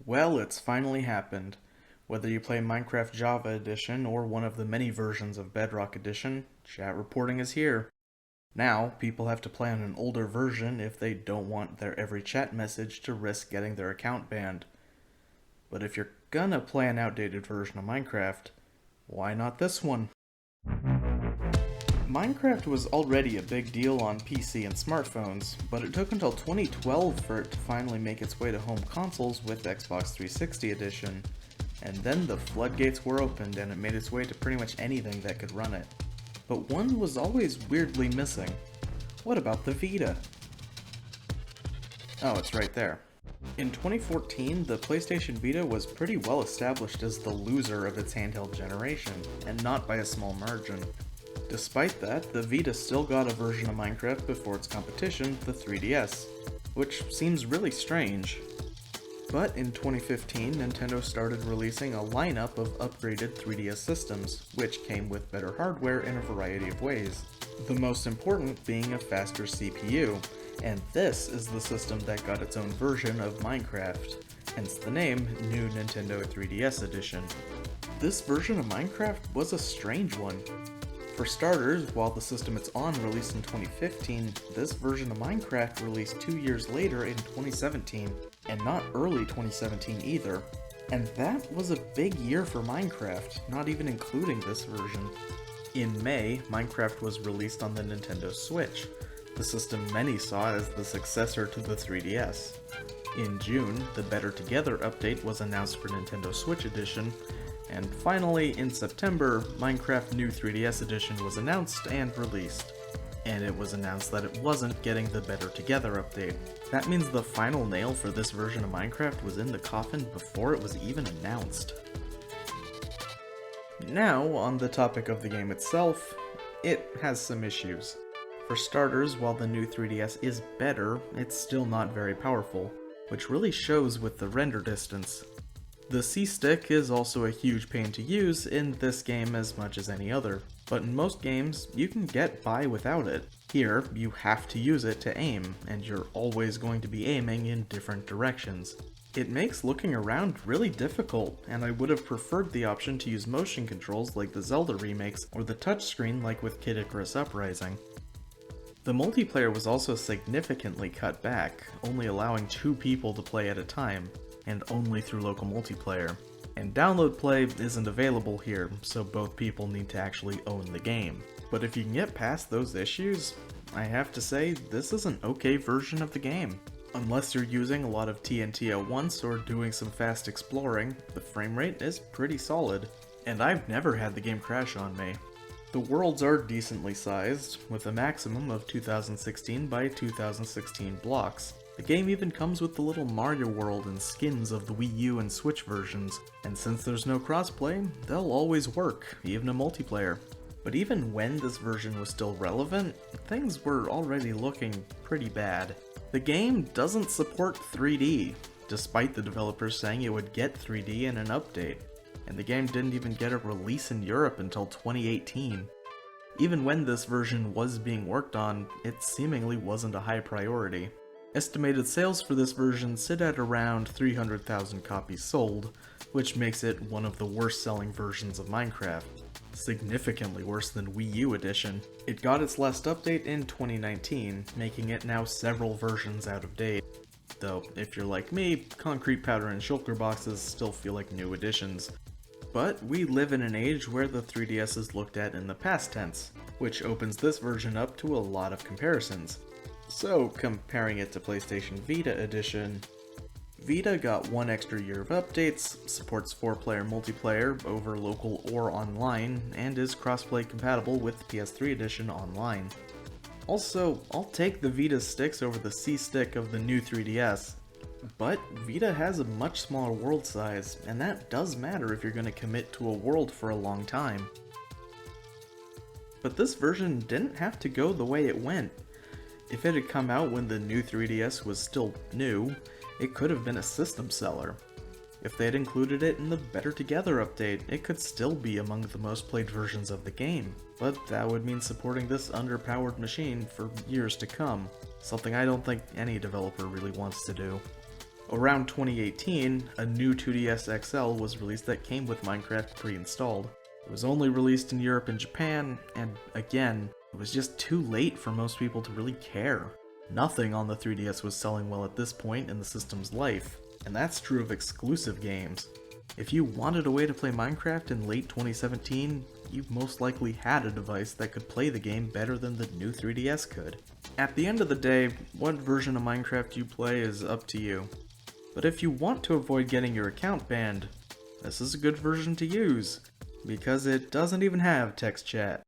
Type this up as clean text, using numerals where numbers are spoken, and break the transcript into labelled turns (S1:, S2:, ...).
S1: Well, it's finally happened. Whether you play Minecraft Java Edition or one of the many versions of Bedrock Edition, chat reporting is here. Now, people have to play on an older version if they don't want their every chat message to risk getting their account banned. But if you're gonna play an outdated version of Minecraft, why not this one? Minecraft was already a big deal on PC and smartphones, but it took until 2012 for it to finally make its way to home consoles with Xbox 360 Edition. And then the floodgates were opened and it made its way to pretty much anything that could run it. But one was always weirdly missing. What about the Vita? Oh, it's right there. In 2014, the PlayStation Vita was pretty well established as the loser of its handheld generation, and not by a small margin. Despite that, the Vita still got a version of Minecraft before its competition, the 3DS, which seems really strange. But in 2015, Nintendo started releasing a lineup of upgraded 3DS systems, which came with better hardware in a variety of ways. The most important being a faster CPU, and this is the system that got its own version of Minecraft, hence the name New Nintendo 3DS Edition. This version of Minecraft was a strange one. For starters, while the system it's on released in 2015, this version of Minecraft released 2 years later in 2017, and not early 2017 either. And that was a big year for Minecraft, not even including this version. In May, Minecraft was released on the Nintendo Switch, the system many saw as the successor to the 3DS. In June, the Better Together update was announced for Nintendo Switch Edition, and finally, in September, Minecraft New 3DS Edition was announced and released. And it was announced that it wasn't getting the Better Together update. That means the final nail for this version of Minecraft was in the coffin before it was even announced. Now, on the topic of the game itself, it has some issues. For starters, while the new 3DS is better, it's still not very powerful, which really shows with the render distance. The C-Stick is also a huge pain to use in this game as much as any other, but in most games, you can get by without it. Here, you have to use it to aim, and you're always going to be aiming in different directions. It makes looking around really difficult, and I would have preferred the option to use motion controls like the Zelda remakes or the touchscreen like with Kid Icarus Uprising. The multiplayer was also significantly cut back, only allowing 2 people to play at a time, and only through local multiplayer. And download play isn't available here, so both people need to actually own the game. But if you can get past those issues, I have to say this is an okay version of the game. Unless you're using a lot of TNT at once or doing some fast exploring, the frame rate is pretty solid. And I've never had the game crash on me. The worlds are decently sized, with a maximum of 2016 by 2016 blocks. The game even comes with the little Mario World and skins of the Wii U and Switch versions, and since there's no crossplay, they'll always work, even in multiplayer. But even when this version was still relevant, things were already looking pretty bad. The game doesn't support 3D, despite the developers saying it would get 3D in an update, and the game didn't even get a release in Europe until 2018. Even when this version was being worked on, it seemingly wasn't a high priority. Estimated sales for this version sit at around 300,000 copies sold, which makes it one of the worst selling versions of Minecraft. Significantly worse than Wii U Edition. It got its last update in 2019, making it now several versions out of date. Though, if you're like me, Concrete Powder and Shulker boxes still feel like new additions. But we live in an age where the 3DS is looked at in the past tense, which opens this version up to a lot of comparisons. So, comparing it to PlayStation Vita Edition, Vita got 1 extra year of updates, supports 4-player multiplayer over local or online, and is crossplay compatible with PS3 Edition online. Also, I'll take the Vita sticks over the C-Stick of the new 3DS, but Vita has a much smaller world size, and that does matter if you're going to commit to a world for a long time. But this version didn't have to go the way it went. If it had come out when the new 3DS was still new, it could have been a system seller. If they had included it in the Better Together update, it could still be among the most played versions of the game, but that would mean supporting this underpowered machine for years to come, something I don't think any developer really wants to do. Around 2018, a new 2DS XL was released that came with Minecraft pre-installed. It was only released in Europe and Japan, and again, it was just too late for most people to really care. Nothing on the 3DS was selling well at this point in the system's life, and that's true of exclusive games. If you wanted a way to play Minecraft in late 2017, you most likely had a device that could play the game better than the new 3DS could. At the end of the day, what version of Minecraft you play is up to you. But if you want to avoid getting your account banned, this is a good version to use, because it doesn't even have text chat.